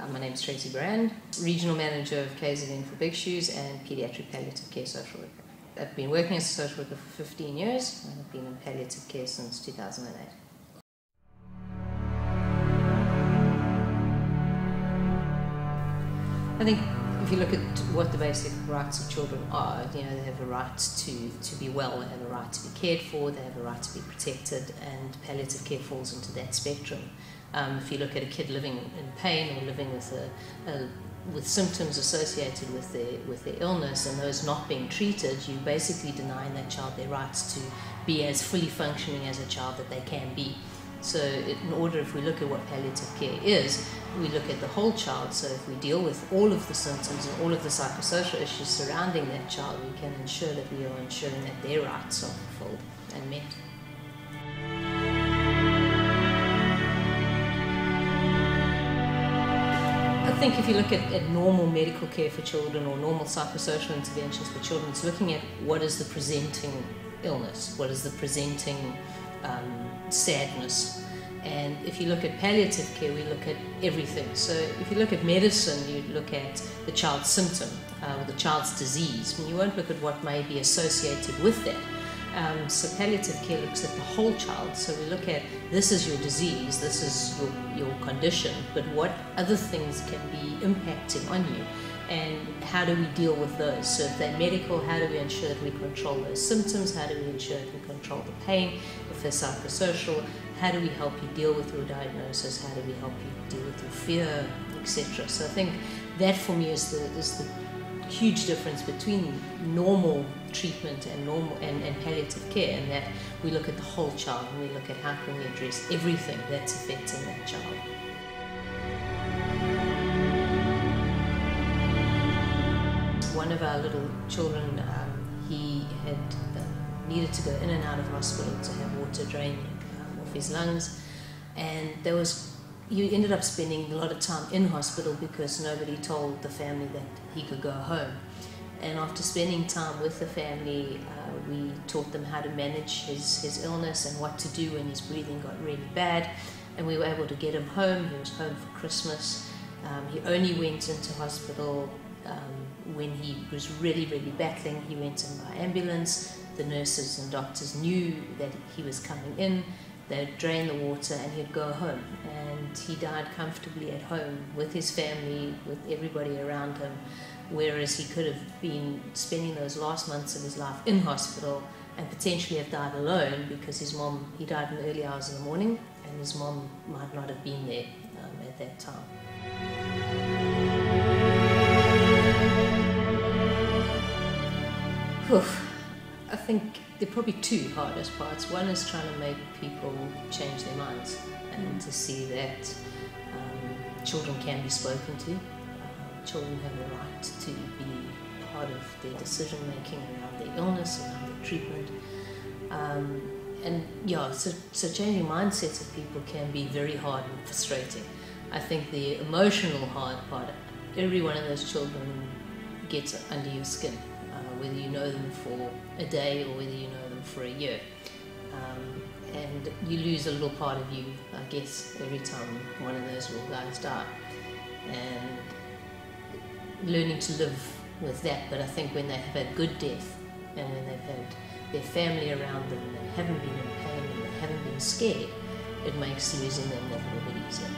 My name is Tracey Brand, Regional Manager of KZN for Bigshoes and Paediatric Palliative Care Social Worker. I've been working as a social worker for 15 years and I've been in palliative care since 2008. I think if you look at what the basic rights of children are, they have a right to be well, they have a right to be cared for, they have a right to be protected, and palliative care falls into that spectrum. If you look at a kid living in pain or living with symptoms associated with their illness and those not being treated, you're basically denying that child their rights to be as fully functioning as a child that they can be. So in order, if we look at what palliative care is, we look at the whole child. So if we deal with all of the symptoms and all of the psychosocial issues surrounding that child, we can ensure that we are ensuring that their rights are fulfilled and met. I think if you look at normal medical care for children or normal psychosocial interventions for children, it's looking at what is the presenting illness, what is the presenting sadness. And if you look at palliative care, we look at everything. So if you look at medicine, you look at the child's symptom, the child's disease, and you won't look at what may be associated with that. So palliative care looks at the whole child. So we look at, this is your disease, this is your condition, but what other things can be impacting on you, and how do we deal with those? So if they're medical, how do we ensure that we control those symptoms? How do we ensure that we control the pain? If they're psychosocial, how do we help you deal with your diagnosis? How do we help you deal with your fear, etc.? So I think that for me is the huge difference between normal treatment and palliative care, and that we look at the whole child and we look at how can we address everything that's affecting that child. One of our little children, he had needed to go in and out of hospital to have water draining off his lungs, and he ended up spending a lot of time in hospital because nobody told the family that he could go home. And after spending time with the family, we taught them how to manage his illness and what to do when his breathing got really bad, and we were able to get him home. He was home for Christmas. He only went into hospital when he was really, really battling. He went in by ambulance. The nurses and doctors knew that he was coming in. They'd drain the water and he'd go home. And he died comfortably at home with his family, with everybody around him, whereas he could have been spending those last months of his life in hospital and potentially have died alone because he died in the early hours of the morning and his mom might not have been there at that time. I think there are probably two hardest parts. One is trying to make people change their minds and to see that children can be spoken to. Children have a right to be part of their decision making around their illness, around their treatment. So changing mindsets of people can be very hard and frustrating. I think the emotional hard part, every one of those children gets under your skin. Whether you know them for a day or whether you know them for a year. And you lose a little part of you, I guess, every time one of those little guys die. And learning to live with that, but I think when they have had good death and when they've had their family around them and they haven't been in pain and they haven't been scared, it makes losing them that little bit easier.